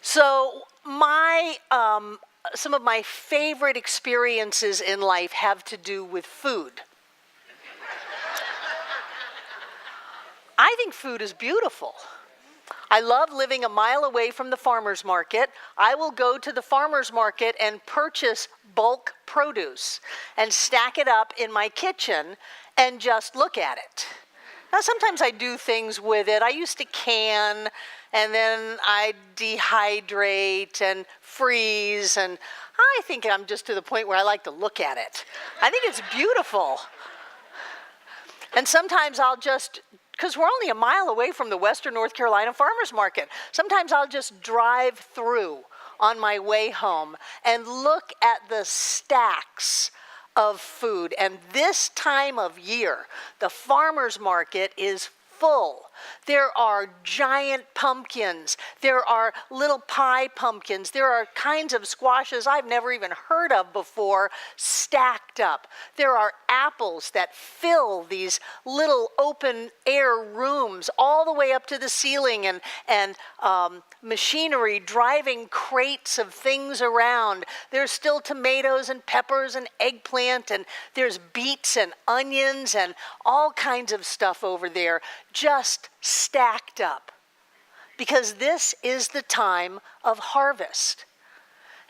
So some of my favorite experiences in life have to do with food. I think food is beautiful. I love living a mile away from the farmer's market. I will go to the farmer's market and purchase bulk produce and stack it up in my kitchen and just look at it. Now, sometimes I do things with it. I used to can, and then I dehydrate and freeze, and I think I'm just to the point where I like to look at it. I think it's beautiful. And sometimes I'll just, because we're only a mile away from the Western North Carolina Farmers Market, sometimes I'll just drive through on my way home and look at the stacks of food. And this time of year, the farmers market is full. There are giant pumpkins. There are little pie pumpkins. There are kinds of squashes I've never even heard of before stacked up. There are apples that fill these little open air rooms all the way up to the ceiling, and machinery driving crates of things around. There's still tomatoes and peppers and eggplant, and there's beets and onions and all kinds of stuff over there just stacked up, because this is the time of harvest.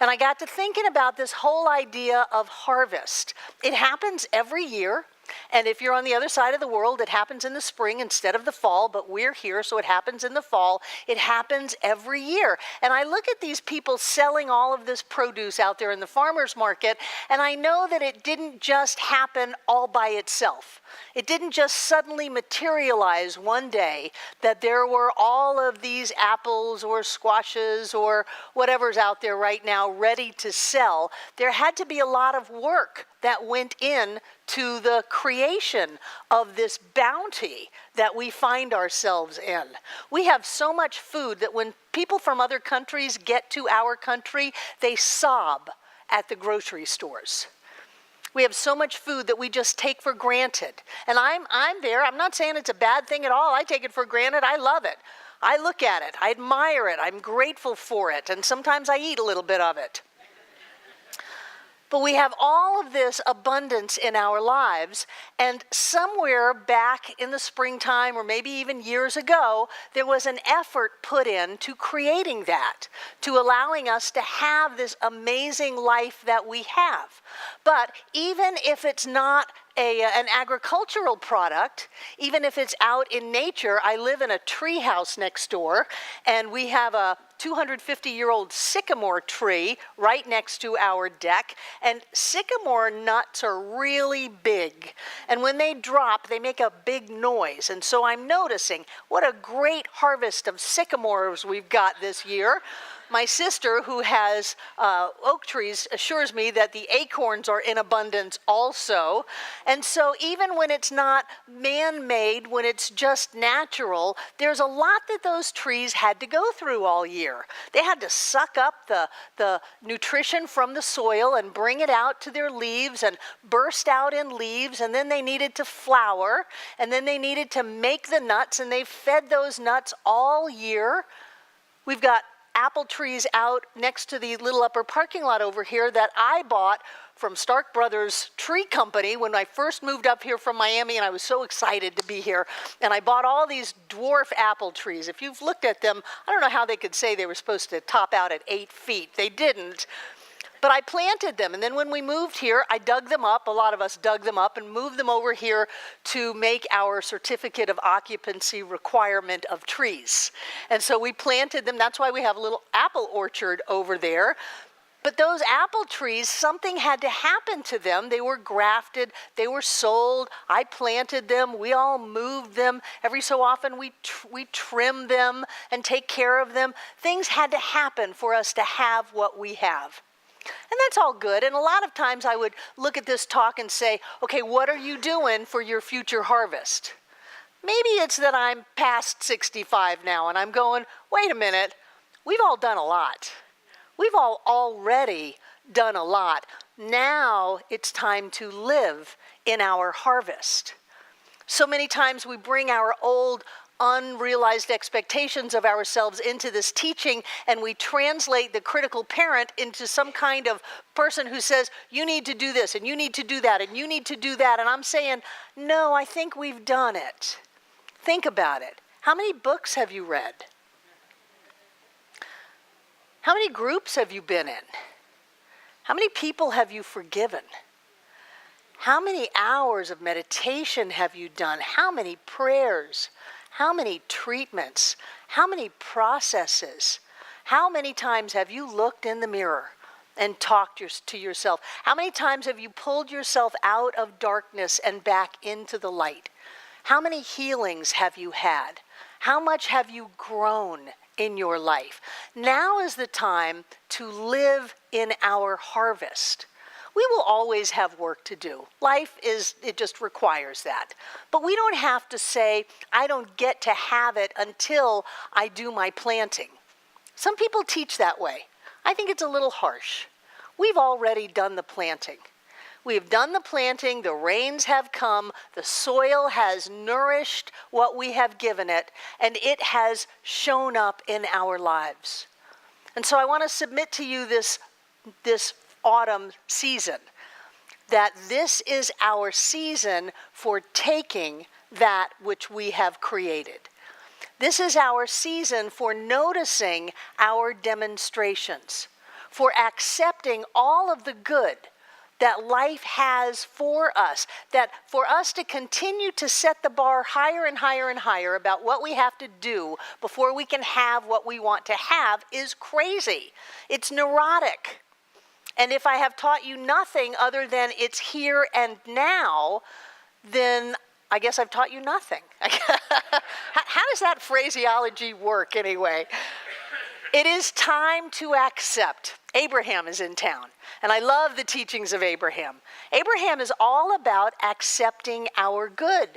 And I got to thinking about this whole idea of harvest. It happens every year, and if you're on the other side of the world, it happens in the spring instead of the fall, but we're here, so it happens in the fall. It happens every year. And I look at these people selling all of this produce out there in the farmer's market, and I know that it didn't just happen all by itself. It didn't just suddenly materialize one day that there were all of these apples or squashes or whatever's out there right now ready to sell. There had to be a lot of work that went in to the creation of this bounty that we find ourselves in. We have so much food that when people from other countries get to our country, they sob at the grocery stores. We have so much food that we just take for granted. And I'm there. I'm not saying it's a bad thing at all. I take it for granted. I love it. I look at it. I admire it. I'm grateful for it. And sometimes I eat a little bit of it. But we have all of this abundance in our lives, and somewhere back in the springtime, or maybe even years ago, there was an effort put in to creating that, to allowing us to have this amazing life that we have. But even if it's not an agricultural product, even if it's out in nature, I live in a tree house next door, and we have a 250-year-old sycamore tree right next to our deck, and sycamore nuts are really big, and when they drop, they make a big noise. And so I'm noticing what a great harvest of sycamores we've got this year. My sister, who has oak trees, assures me that the acorns are in abundance also. And so even when it's not man-made, when it's just natural, there's a lot that those trees had to go through all year. They had to suck up the nutrition from the soil and bring it out to their leaves and burst out in leaves, and then they needed to flower, and then they needed to make the nuts, and they fed those nuts all year. We've got apple trees out next to the little upper parking lot over here that I bought from Stark Brothers Tree Company when I first moved up here from Miami, and I was so excited to be here. And I bought all these dwarf apple trees. If you've looked at them, I don't know how they could say they were supposed to top out at 8 feet. They didn't. But I planted them, and then when we moved here, I dug them up. A lot of us dug them up and moved them over here to make our certificate of occupancy requirement of trees. And so we planted them. That's why we have a little apple orchard over there. But those apple trees, something had to happen to them. They were grafted. They were sold. I planted them. We all moved them. Every so often we trim them and take care of them. Things had to happen for us to have what we have. And that's all good. And a lot of times I would look at this talk and say, okay, what are you doing for your future harvest? Maybe it's that I'm past 65 now and I'm going, wait a minute, we've all done a lot. We've all already done a lot. Now it's time to live in our harvest. So many times we bring our old unrealized expectations of ourselves into this teaching, and we translate the critical parent into some kind of person who says, you need to do this, and you need to do that, and you need to do that. And I'm saying, no, I think we've done it. Think about it. How many books have you read? How many groups have you been in? How many people have you forgiven? How many hours of meditation have you done? How many prayers? How many treatments? How many processes? How many times have you looked in the mirror and talked to yourself? How many times have you pulled yourself out of darkness and back into the light? How many healings have you had? How much have you grown in your life? Now is the time to live in our harvest. We will always have work to do. Life it just requires that. But we don't have to say, I don't get to have it until I do my planting. Some people teach that way. I think it's a little harsh. We've already done the planting. We have done the planting, the rains have come, the soil has nourished what we have given it, and it has shown up in our lives. And so I want to submit to you this autumn season, that this is our season for taking that which we have created. This is our season for noticing our demonstrations, for accepting all of the good that life has for us, that for us to continue to set the bar higher and higher and higher about what we have to do before we can have what we want to have is crazy. It's neurotic. And if I have taught you nothing other than it's here and now, then I guess I've taught you nothing. How does that phraseology work anyway? It is time to accept. Abraham is in town, and I love the teachings of Abraham. Abraham is all about accepting our good,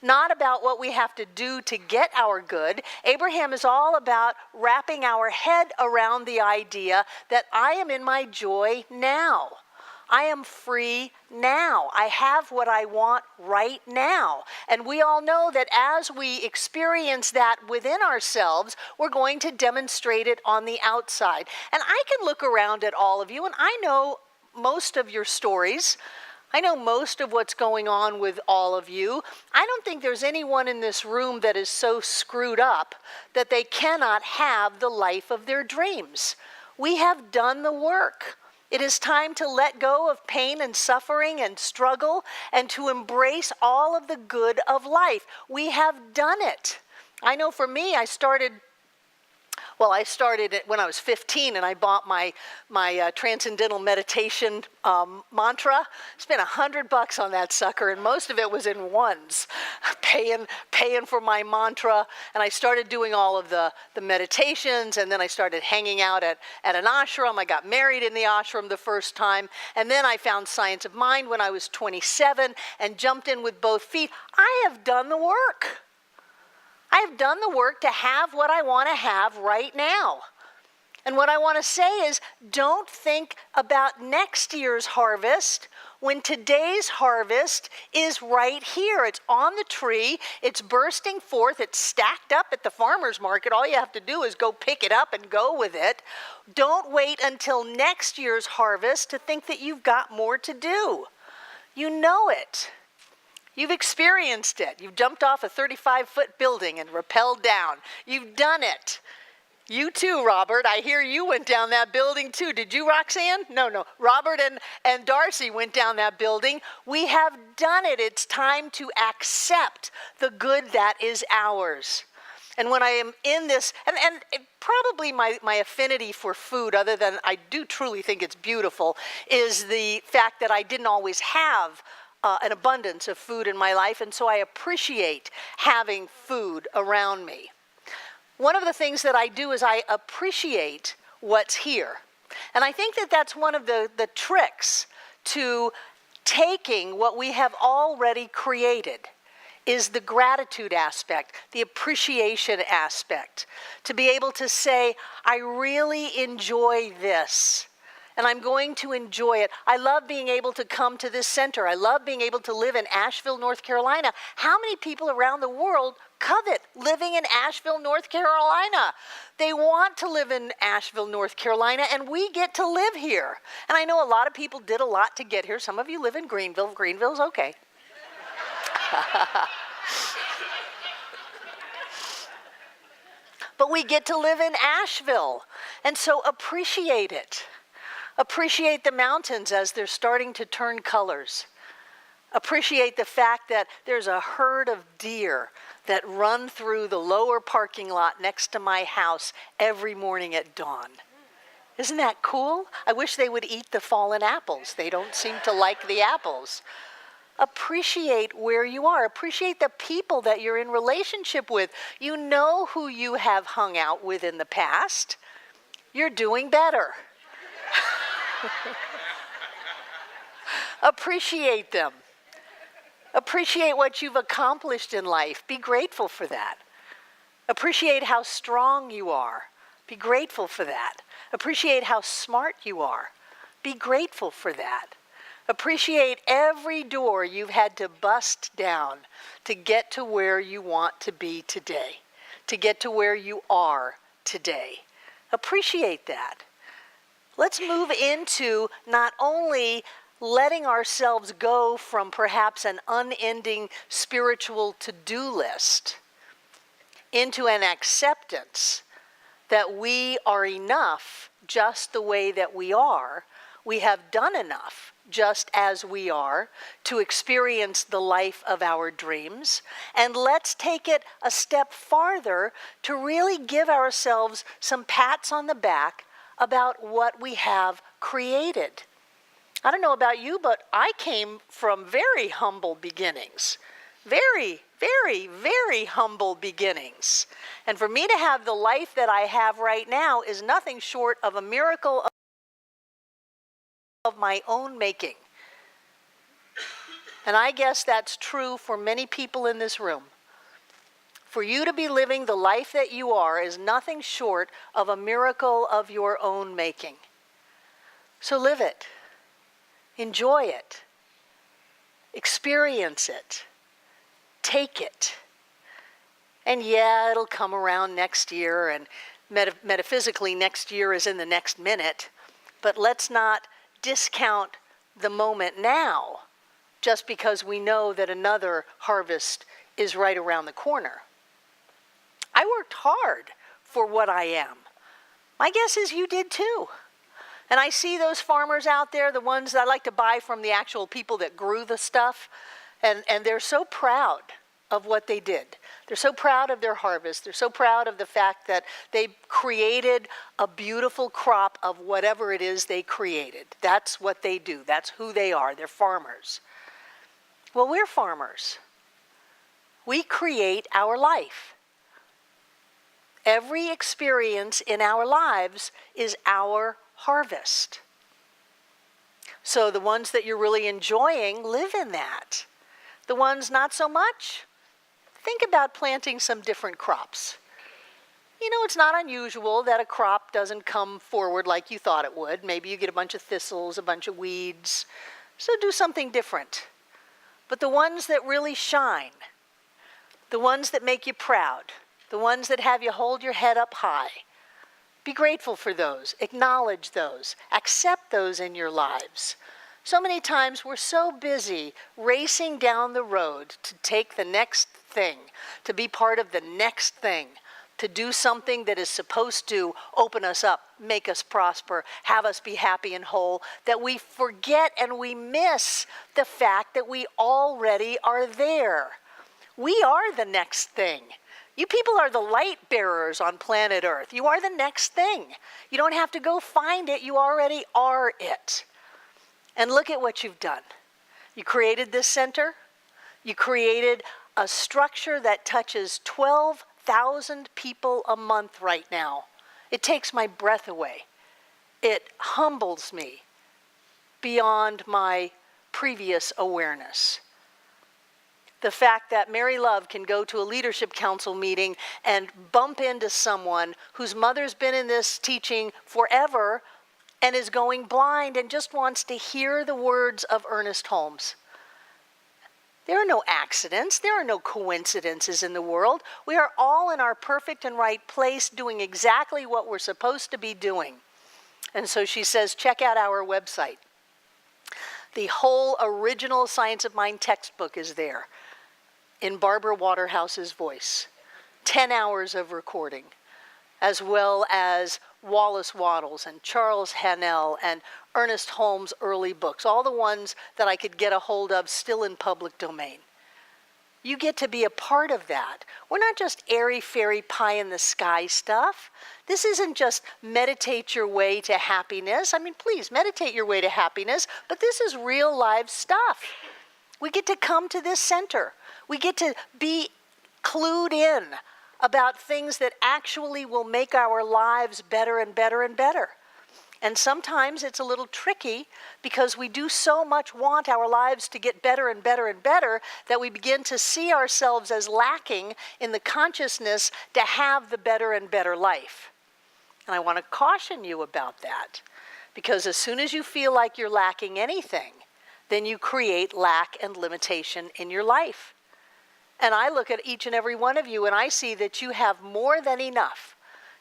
not about what we have to do to get our good. Abraham is all about wrapping our head around the idea that I am in my joy now. I am free now. I have what I want right now. And we all know that as we experience that within ourselves, we're going to demonstrate it on the outside. And I can look around at all of you, and I know most of your stories. I know most of what's going on with all of you. I don't think there's anyone in this room that is so screwed up that they cannot have the life of their dreams. We have done the work. It is time to let go of pain and suffering and struggle and to embrace all of the good of life. We have done it. I know for me, I started it when I was 15, and I bought my transcendental meditation mantra. Spent $100 on that sucker, and most of it was in ones, paying for my mantra. And I started doing all of the meditations, and then I started hanging out at an ashram. I got married in the ashram the first time, and then I found Science of Mind when I was 27 and jumped in with both feet. I have done the work. I have done the work to have what I want to have right now. And what I want to say is, don't think about next year's harvest when today's harvest is right here. It's on the tree, it's bursting forth, it's stacked up at the farmer's market. All you have to do is go pick it up and go with it. Don't wait until next year's harvest to think that you've got more to do. You know it. You've experienced it. You've jumped off a 35-foot building and rappelled down. You've done it. You too, Robert. I hear you went down that building too. Did you, Roxanne? No. Robert and Darcy went down that building. We have done it. It's time to accept the good that is ours. And when I am in this, and probably my affinity for food, other than I do truly think it's beautiful, is the fact that I didn't always have an abundance of food in my life, and so I appreciate having food around me. One of the things that I do is I appreciate what's here. And I think that that's one of the tricks to taking what we have already created, is the gratitude aspect, the appreciation aspect. To be able to say, I really enjoy this. and I'm going to enjoy it. I love being able to come to this center. I love being able to live in Asheville, North Carolina. How many people around the world covet living in Asheville, North Carolina? They want to live in Asheville, North Carolina, and we get to live here. And I know a lot of people did a lot to get here. Some of you live in Greenville. Greenville's okay. But we get to live in Asheville, and so appreciate it. Appreciate the mountains as they're starting to turn colors. Appreciate the fact that there's a herd of deer that run through the lower parking lot next to my house every morning at dawn. Isn't that cool? I wish they would eat the fallen apples. They don't seem to like the apples. Appreciate where you are. Appreciate the people that you're in relationship with. You know who you have hung out with in the past. You're doing better. Appreciate them. Appreciate what you've accomplished in life. Be grateful for that. Appreciate how strong you are. Be grateful for that. Appreciate how smart you are. Be grateful for that. Appreciate every door you've had to bust down to get to where you want to be today, to get to where you are today. Appreciate that. Let's move into not only letting ourselves go from perhaps an unending spiritual to-do list into an acceptance that we are enough just the way that we are. We have done enough just as we are to experience the life of our dreams. And let's take it a step farther to really give ourselves some pats on the back about what we have created. I don't know about you, but I came from very humble beginnings. Very, very, very humble beginnings. And for me to have the life that I have right now is nothing short of a miracle of my own making. And I guess that's true for many people in this room. For you to be living the life that you are is nothing short of a miracle of your own making. So live it. Enjoy it. Experience it. Take it. And yeah, it'll come around next year, and metaphysically next year is in the next minute. But let's not discount the moment now just because we know that another harvest is right around the corner. I worked hard for what I am. My guess is you did too. And I see those farmers out there, the ones that I like to buy from the actual people that grew the stuff, and they're so proud of what they did. They're so proud of their harvest. They're so proud of the fact that they created a beautiful crop of whatever it is they created. That's what they do. That's who they are. They're farmers. Well, we're farmers. We create our life. Every experience in our lives is our harvest. So the ones that you're really enjoying, live in that. The ones not so much, think about planting some different crops. You know, it's not unusual that a crop doesn't come forward like you thought it would. Maybe you get a bunch of thistles, a bunch of weeds. So do something different. But the ones that really shine, the ones that make you proud, the ones that have you hold your head up high, be grateful for those, acknowledge those, accept those in your lives. So many times we're so busy racing down the road to take the next thing, to be part of the next thing, to do something that is supposed to open us up, make us prosper, have us be happy and whole, that we forget and we miss the fact that we already are there. We are the next thing. You people are the light bearers on planet Earth. You are the next thing. You don't have to go find it. You already are it. And look at what you've done. You created this center. You created a structure that touches 12,000 people a month right now. It takes my breath away. It humbles me beyond my previous awareness. The fact that Mary Love can go to a leadership council meeting and bump into someone whose mother's been in this teaching forever, and is going blind and just wants to hear the words of Ernest Holmes. There are no accidents. There are no coincidences in the world. We are all in our perfect and right place doing exactly what we're supposed to be doing. And so she says, check out our website. The whole original Science of Mind textbook is there in Barbara Waterhouse's voice. 10 hours of recording, as well as Wallace Wattles and Charles Hannell and Ernest Holmes' early books, all the ones that I could get a hold of still in public domain. You get to be a part of that. We're not just airy-fairy pie-in-the-sky stuff. This isn't just meditate your way to happiness. I mean, please, meditate your way to happiness, but this is real live stuff. We get to come to this center. We get to be clued in about things that actually will make our lives better and better and better. And sometimes it's a little tricky because we do so much want our lives to get better and better and better that we begin to see ourselves as lacking in the consciousness to have the better and better life. And I want to caution you about that, because as soon as you feel like you're lacking anything, then you create lack and limitation in your life. And I look at each and every one of you and I see that you have more than enough.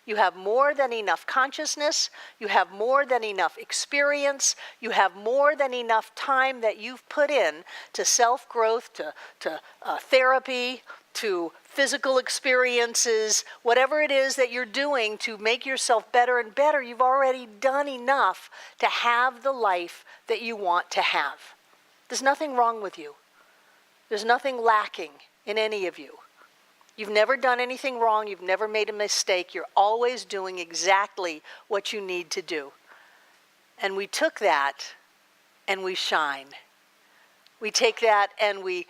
You have more than enough consciousness, you have more than enough experience, you have more than enough time that you've put in to self-growth, to therapy, to physical experiences, whatever it is that you're doing to make yourself better and better, you've already done enough to have the life that you want to have. There's nothing wrong with you. There's nothing lacking in any of you. You've never done anything wrong. You've never made a mistake. You're always doing exactly what you need to do. And we took that and we shine. We take that and we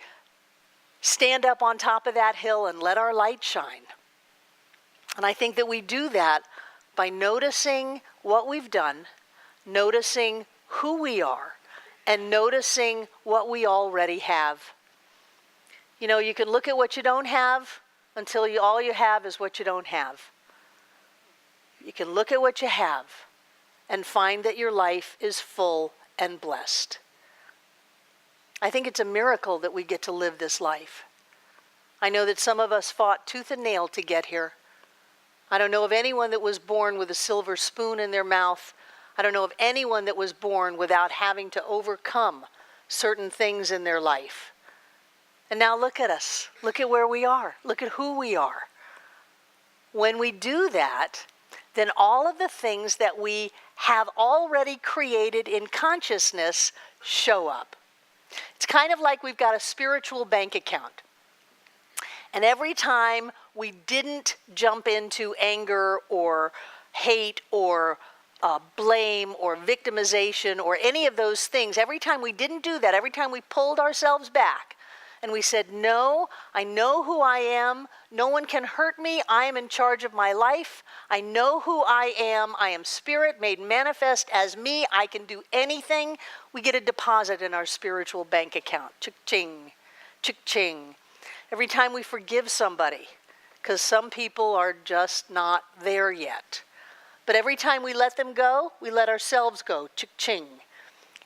stand up on top of that hill and let our light shine. And I think that we do that by noticing what we've done, noticing who we are, and noticing what we already have. You know, you can look at what you don't have until all you have is what you don't have. You can look at what you have and find that your life is full and blessed. I think it's a miracle that we get to live this life. I know that some of us fought tooth and nail to get here. I don't know of anyone that was born with a silver spoon in their mouth. I don't know of anyone that was born without having to overcome certain things in their life. And now look at us. Look at where we are. Look at who we are. When we do that, then all of the things that we have already created in consciousness show up. It's kind of like we've got a spiritual bank account. And every time we didn't jump into anger or hate or blame or victimization or any of those things, every time we didn't do that, every time we pulled ourselves back, and we said, no, I know who I am. No one can hurt me. I am in charge of my life. I know who I am. I am spirit made manifest as me. I can do anything. We get a deposit in our spiritual bank account. Chick-ching, chick-ching. Every time we forgive somebody, because some people are just not there yet. But every time we let them go, we let ourselves go. Chick-ching.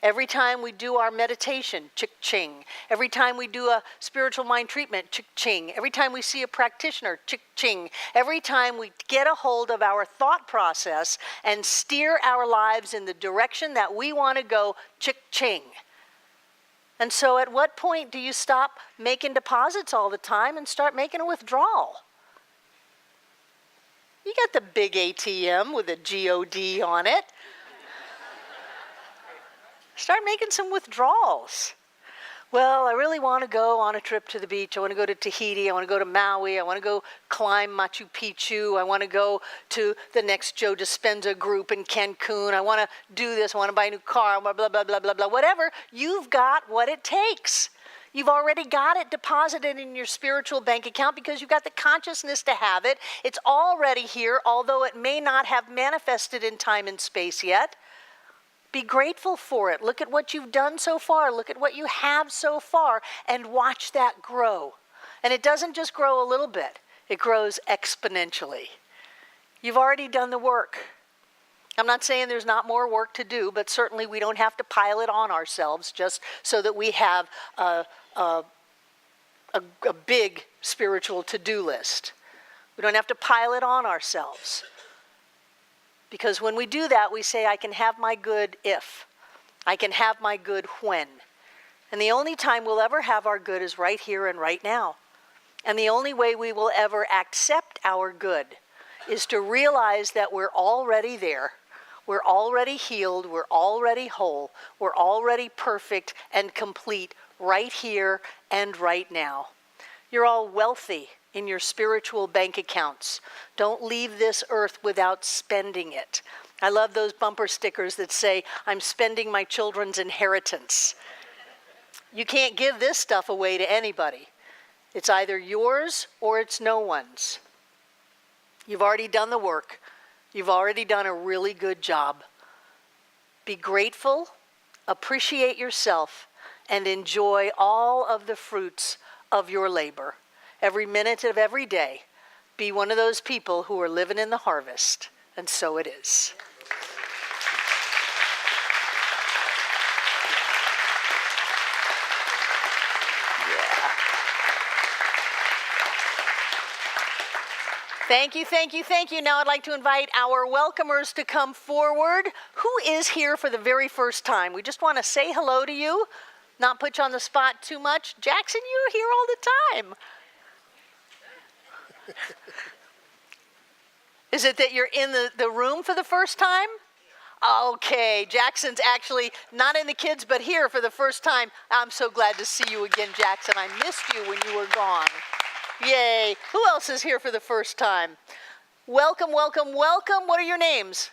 Every time we do our meditation, chick-ching. Every time we do a spiritual mind treatment, chick-ching. Every time we see a practitioner, chick-ching. Every time we get a hold of our thought process and steer our lives in the direction that we want to go, chick-ching. And so at what point do you stop making deposits all the time and start making a withdrawal? You got the big ATM with a GOD on it. Start making some withdrawals. Well, I really want to go on a trip to the beach. I want to go to Tahiti. I want to go to Maui. I want to go climb Machu Picchu. I want to go to the next Joe Dispenza group in Cancun. I want to do this. I want to buy a new car. Blah, blah, blah, blah, blah, blah. Whatever. You've got what it takes. You've already got it deposited in your spiritual bank account because you've got the consciousness to have it. It's already here, although it may not have manifested in time and space yet. Be grateful for it. Look at what you've done so far. Look at what you have so far and watch that grow. And it doesn't just grow a little bit. It grows exponentially. You've already done the work. I'm not saying there's not more work to do, but certainly we don't have to pile it on ourselves just so that we have a big spiritual to-do list. We don't have to pile it on ourselves. Because when we do that, we say, I can have my good if. I can have my good when. And the only time we'll ever have our good is right here and right now. And the only way we will ever accept our good is to realize that we're already there. We're already healed. We're already whole. We're already perfect and complete right here and right now. You're all wealthy in your spiritual bank accounts. Don't leave this earth without spending it. I love those bumper stickers that say, I'm spending my children's inheritance. You can't give this stuff away to anybody. It's either yours or it's no one's. You've already done the work. You've already done a really good job. Be grateful, appreciate yourself, and enjoy all of the fruits of your labor. Every minute of every day, be one of those people who are living in the harvest. And so it is. Thank you, thank you, thank you. Now I'd like to invite our welcomers to come forward. Who is here for the very first time? We just want to say hello to you, not put you on the spot too much. Jackson, you're here all the time. Is it that you're in the room for the first time? Okay, Jackson's actually not in the kids, but here for the first time. I'm so glad to see you again, Jackson. I missed you when you were gone. Yay. Who else is here for the first time? Welcome, welcome, welcome. What are your names?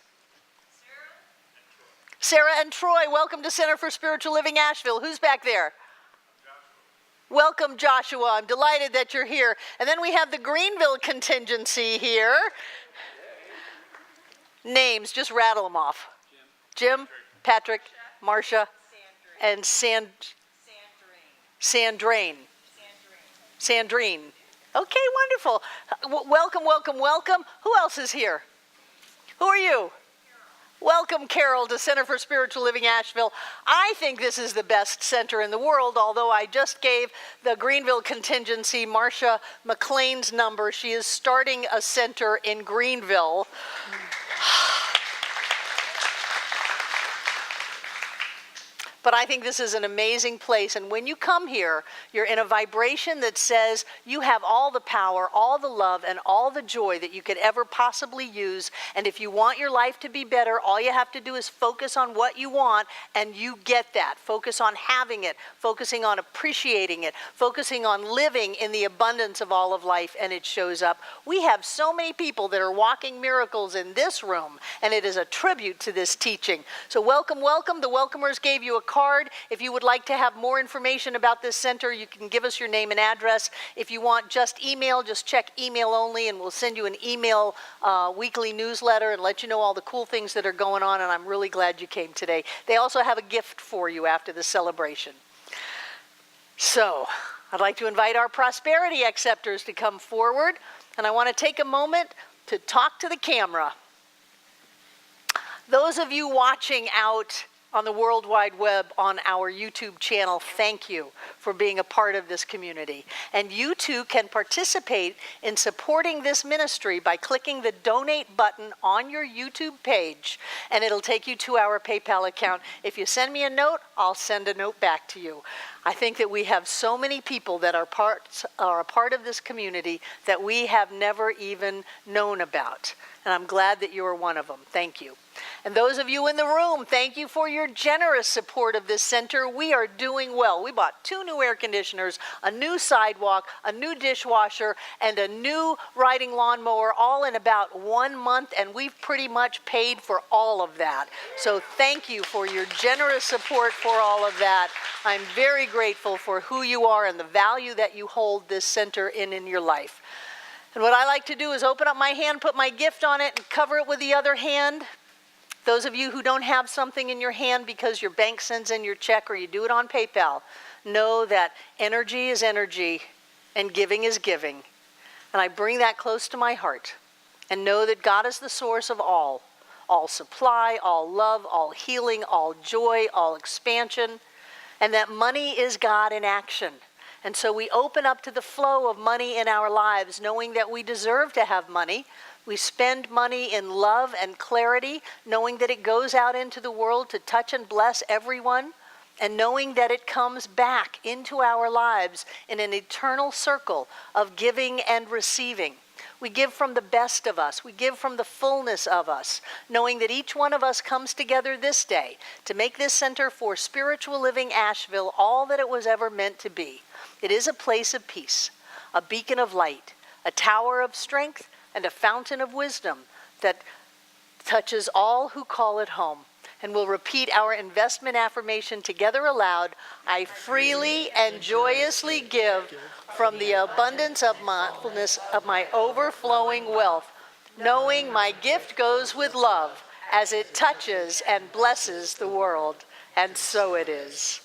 Sarah and Troy. Welcome to Center for Spiritual Living Asheville. Who's back there? Welcome, Joshua. I'm delighted that you're here. And then we have the Greenville contingency here. Names, just rattle them off. Jim, Patrick, Marcia, and Sandrine. Okay, wonderful. Welcome, welcome, welcome. Who else is here? Who are you? Welcome, Carol, to Center for Spiritual Living Asheville. I think this is the best center in the world, although I just gave the Greenville contingency Marcia McLean's number. She is starting a center in Greenville. But I think this is an amazing place. And when you come here, you're in a vibration that says you have all the power, all the love, and all the joy that you could ever possibly use. And if you want your life to be better, all you have to do is focus on what you want, and you get that. Focus on having it, focusing on appreciating it, focusing on living in the abundance of all of life, and it shows up. We have so many people that are walking miracles in this room, and it is a tribute to this teaching. So welcome, welcome. The welcomers gave you a card. If you would like to have more information about this center, you can give us your name and address. If you want just email, just check email only, and we'll send you an email weekly newsletter and let you know all the cool things that are going on, and I'm really glad you came today. They also have a gift for you after the celebration. So, I'd like to invite our prosperity acceptors to come forward, and I want to take a moment to talk to the camera. Those of you watching out on the World Wide Web on our YouTube channel, thank you for being a part of this community. And you too can participate in supporting this ministry by clicking the donate button on your YouTube page, and it'll take you to our PayPal account. If you send me a note, I'll send a note back to you. I think that we have so many people that are a part of this community that we have never even known about. And I'm glad that you are one of them. Thank you. And those of you in the room, thank you for your generous support of this center. We are doing well. We bought 2 new air conditioners, a new sidewalk, a new dishwasher, and a new riding lawnmower, all in about 1 month, and we've pretty much paid for all of that. So thank you for your generous support for all of that. I'm very grateful for who you are and the value that you hold this center in your life. And what I like to do is open up my hand, put my gift on it, and cover it with the other hand. Those of you who don't have something in your hand because your bank sends in your check or you do it on PayPal, know that energy is energy and giving is giving. And I bring that close to my heart and know that God is the source of all all supply, all love, all healing, all joy, all expansion, and that money is God in action. And so we open up to the flow of money in our lives, knowing that we deserve to have money. We spend money in love and clarity, knowing that it goes out into the world to touch and bless everyone, and knowing that it comes back into our lives in an eternal circle of giving and receiving. We give from the best of us. We give from the fullness of us, knowing that each one of us comes together this day to make this Center for Spiritual Living Asheville all that it was ever meant to be. It is a place of peace, a beacon of light, a tower of strength, and a fountain of wisdom that touches all who call it home. And we'll repeat our investment affirmation together aloud. I freely and joyously give from the abundance of mindfulness of my overflowing wealth, knowing my gift goes with love as it touches and blesses the world. And so it is.